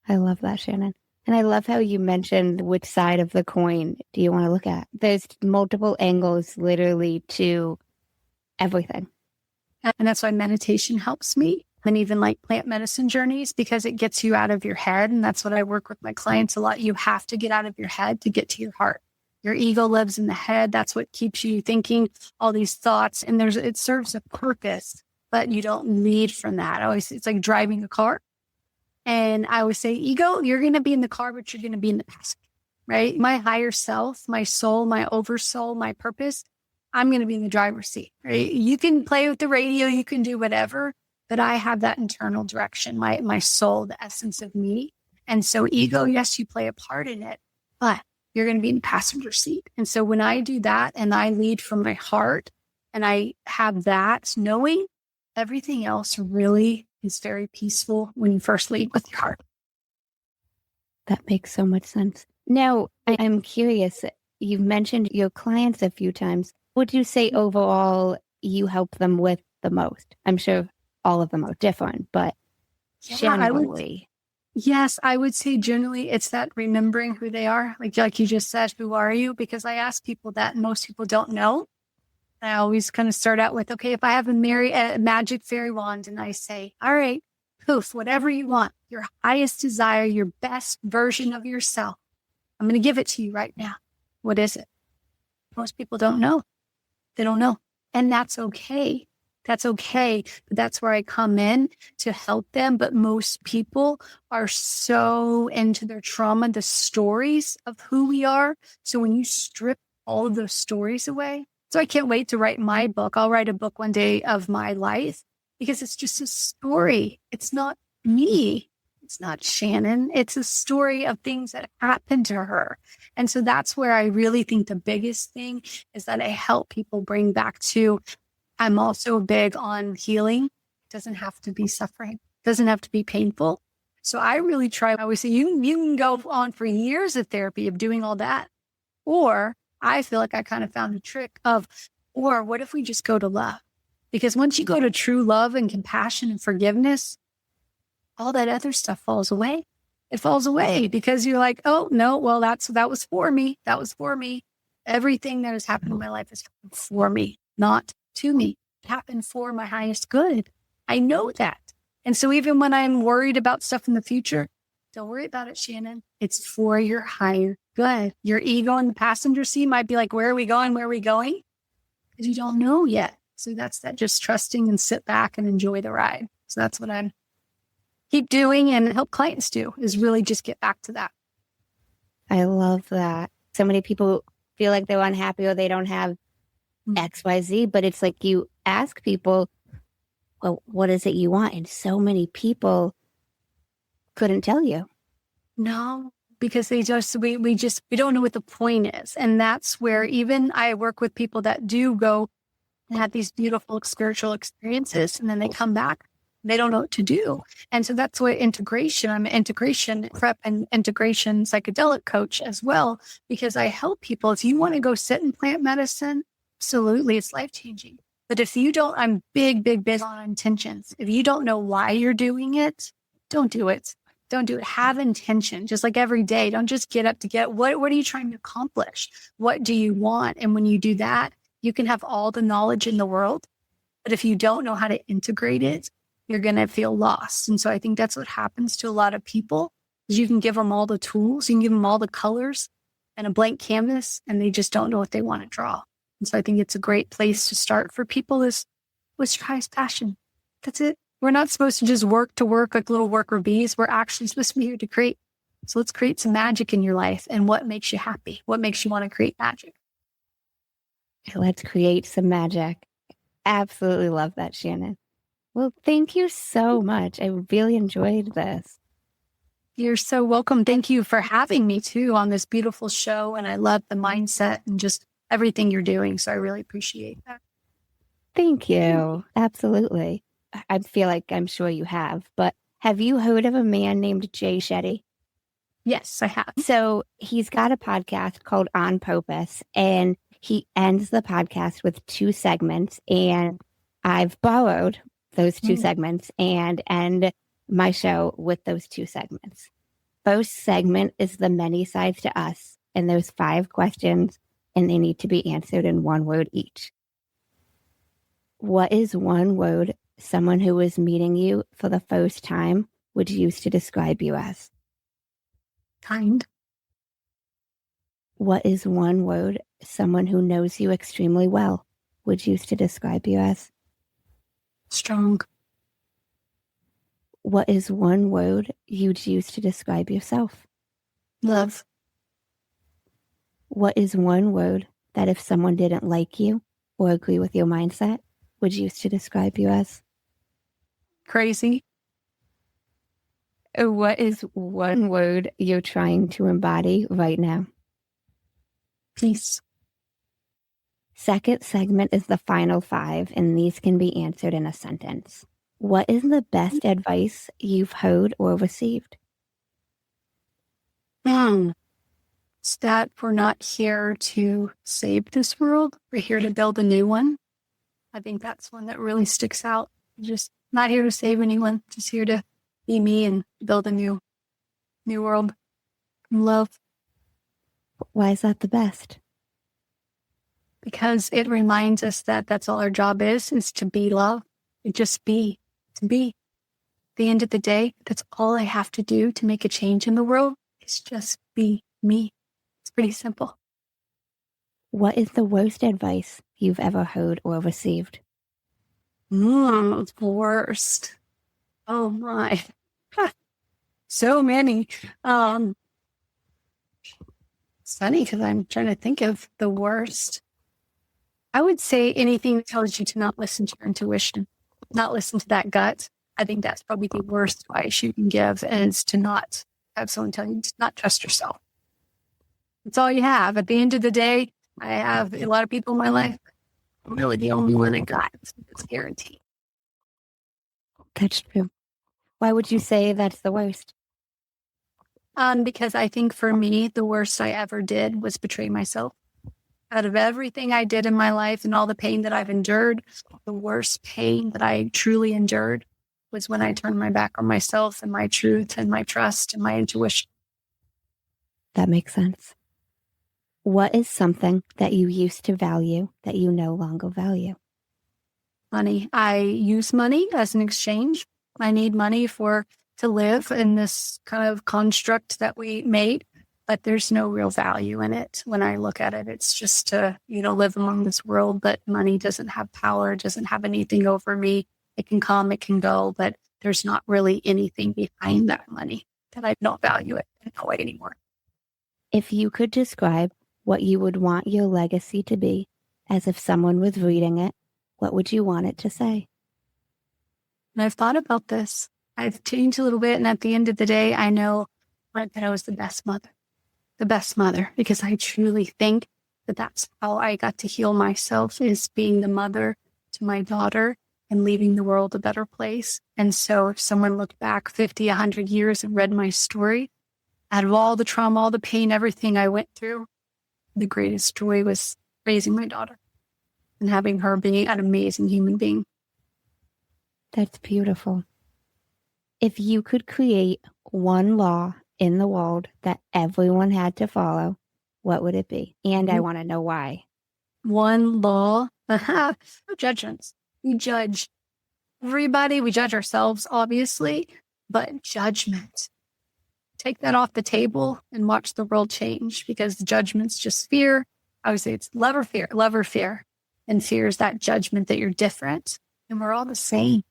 I love that, Shannon. And I love how you mentioned which side of the coin do you want to look at. There's multiple angles literally to everything. And that's why meditation helps me. And even like plant medicine journeys, because it gets you out of your head. And that's what I work with my clients a lot. You have to get out of your head to get to your heart. Your ego lives in the head. That's what keeps you thinking all these thoughts. And it serves a purpose, but you don't lead from that. It's like driving a car. And I always say, ego, you're going to be in the car, but you're going to be in the passenger, right? My higher self, my soul, my oversoul, my purpose, I'm going to be in the driver's seat, right? You can play with the radio, you can do whatever, but I have that internal direction, my soul, the essence of me. And so ego, yes, you play a part in it, but you're going to be in the passenger seat. And so when I do that and I lead from my heart and I have that knowing, everything else really is very peaceful when you first lead with your heart. That makes so much sense. Now, I'm curious. You've mentioned your clients a few times. would you say overall you help them with the most? I'm sure all of them are different, but generally. Yes, I would say generally it's that remembering who they are. Like you just said, who are you? Because I ask people that and most people don't know. I always kind of start out with, okay, if I have a magic fairy wand and I say, all right, poof, whatever you want, your highest desire, your best version of yourself, I'm going to give it to you right now. What is it? Most people don't know. They don't know. And that's okay. That's okay. But that's where I come in to help them. But most people are so into their trauma, the stories of who we are. So when you strip all of those stories away, so I can't wait to write my book. I'll write a book one day of my life because it's just a story. It's not me. It's not Shannon. It's a story of things that happened to her. And so that's where I really think the biggest thing is that I help people bring back to, I'm also big on healing. It doesn't have to be suffering. It doesn't have to be painful. So I really try. I always say you can go on for years of therapy of doing all that. Or I feel like I kind of found a trick of, or what if we just go to love? Because once you go to true love and compassion and forgiveness, all that other stuff falls away. It falls away because you're like, oh, no, well, that was for me. That was for me. Everything that has happened in my life has happened for me, not to me. It happened for my highest good. I know that. And so even when I'm worried about stuff in the future, don't worry about it, Shannon. It's for your higher good. Your ego in the passenger seat might be like, where are we going? Where are we going? Because you don't know yet. So that's that just trusting and sit back and enjoy the ride. So that's what I'm keep doing and help clients do is really just get back to that. I love that. So many people feel like they're unhappy or they don't have XYZ, but it's like you ask people, well, what is it you want? And so many people couldn't tell you. No, because we don't know what the point is. And that's where even I work with people that do go and have these beautiful spiritual experiences and then they come back. They don't know what to do. And so that's what integration, I'm an integration prep and integration psychedelic coach as well, because I help people. If you want to go sit in plant medicine, absolutely, it's life-changing. But if you don't, I'm big on intentions. If you don't know why you're doing it, don't do it. Don't do it. Have intention, just like every day. Don't just get up to get, what are you trying to accomplish? What do you want? And when you do that, you can have all the knowledge in the world. But if you don't know how to integrate it, you're going to feel lost. And so I think that's what happens to a lot of people is you can give them all the tools, you can give them all the colors and a blank canvas, and they just don't know what they want to draw. And so I think it's a great place to start for people is what's your highest passion? That's it. We're not supposed to just work like little worker bees. We're actually supposed to be here to create. So let's create some magic in your life. And what makes you happy? What makes you want to create magic? Let's create some magic. Absolutely love that, Shannon. Well, thank you so much. I really enjoyed this. You're so welcome. Thank you for having me too on this beautiful show. And I love the mindset and just everything you're doing. So I really appreciate that. Thank you. Absolutely. I feel like I'm sure you have, but have you heard of a man named Jay Shetty? Yes, I have. So he's got a podcast called On Purpose, and he ends the podcast with 2 segments, and I've borrowed those 2 segments and end my show with those 2 segments. First segment is the many sides to us, and there's 5 questions, and they need to be answered in 1 word each. What is 1 word someone who is meeting you for the first time would use to describe you as? Kind. What is 1 word someone who knows you extremely well would use to describe you as? Strong. What is 1 word you'd use to describe yourself? Love. What is 1 word that if someone didn't like you or agree with your mindset would use to describe you as? Crazy. What is 1 word you're trying to embody right now? Peace. Second segment is the final 5, and these can be answered in a sentence. What is the best advice you've heard or received? It's that we're not here to save this world. We're here to build a new one. I think that's one that really sticks out. Just not here to save anyone, just here to be me and build a new world. Love. Why is that the best? Because it reminds us that that's all our job is to be love. Just be, to be. At the end of the day, that's all I have to do to make a change in the world is just be me. It's pretty simple. What is the worst advice you've ever heard or received? The worst. Oh my. So many. It's funny because I'm trying to think of the worst. I would say anything that tells you to not listen to your intuition, not listen to that gut. I think that's probably the worst advice you can give, is to not have someone tell you to not trust yourself. It's all you have. At the end of the day, I have a lot of people in my life. I'm really the only one that got it. It's guaranteed. That's true. Why would you say that's the worst? Because I think for me, the worst I ever did was betray myself. Out of everything I did in my life and all the pain that I've endured, the worst pain that I truly endured was when I turned my back on myself and my truth and my trust and my intuition. That makes sense. What is something that you used to value that you no longer value? Money. I use money as an exchange. I need money to live in this kind of construct that we made, but there's no real value in it. When I look at it, it's just to, live among this world, but money doesn't have power, doesn't have anything over me. It can come, it can go, but there's not really anything behind that money that I don't value it in no way anymore. If you could describe what you would want your legacy to be, as if someone was reading it, what would you want it to say? And I've thought about this. I've changed a little bit. And at the end of the day, I know that I was the best mother, because I truly think that that's how I got to heal myself, is being the mother to my daughter and leaving the world a better place. And so if someone looked back 50, 100 years and read my story, out of all the trauma, all the pain, everything I went through, the greatest joy was raising my daughter and having her being an amazing human being. That's beautiful. If you could create one law in the world that everyone had to follow, what would it be? And I want to know why. One law, no judgments. We judge everybody. We judge ourselves, obviously, but judgment. Take that off the table and watch the world change, because the judgment's just fear. I would say it's love or fear. And fear is that judgment that you're different. And we're all the same.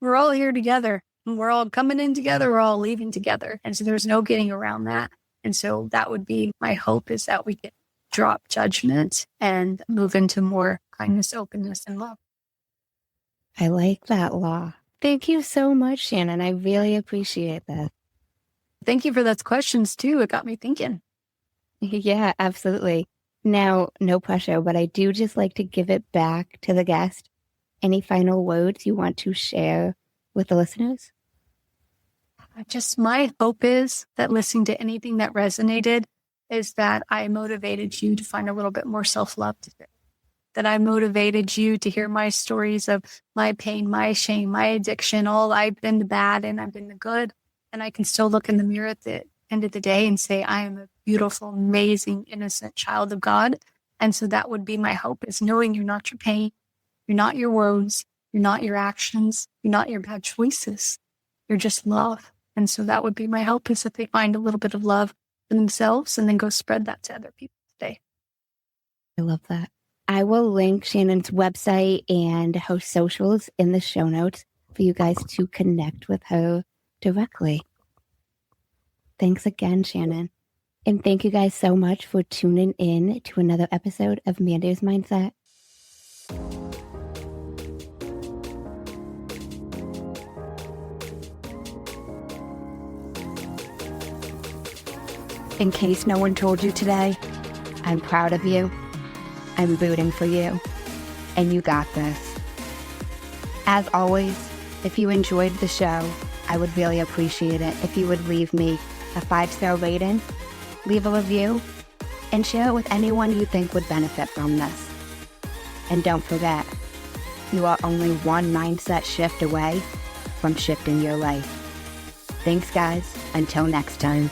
We're all here together. And we're all coming in together. We're all leaving together. And so there's no getting around that. And so that would be my hope, is that we can drop judgment and move into more kindness, openness, and love. I like that law. Thank you so much, Shannon. I really appreciate that. Thank you for those questions, too. It got me thinking. Yeah, absolutely. Now, no pressure, but I do just like to give it back to the guest. Any final words you want to share with the listeners? Just my hope is that listening to anything that resonated is that I motivated you to find a little bit more self-love today. That I motivated you to hear my stories of my pain, my shame, my addiction, all I've been the bad and I've been the good. And I can still look in the mirror at the end of the day and say, I am a beautiful, amazing, innocent child of God. And so that would be my hope, is knowing you're not your pain, you're not your wounds, you're not your actions, you're not your bad choices. You're just love. And so that would be my hope, is that they find a little bit of love for themselves and then go spread that to other people today. I love that. I will link Shannon's website and her socials in the show notes for you guys to connect with her directly. Thanks again, Shannon. And thank you guys so much for tuning in to another episode of Manders Mindset. In case no one told you today, I'm proud of you. I'm rooting for you. And you got this. As always, if you enjoyed the show, I would really appreciate it if you would leave me a 5-star rating, leave a review, and share it with anyone you think would benefit from this. And don't forget, you are only one mindset shift away from shifting your life. Thanks, guys. Until next time.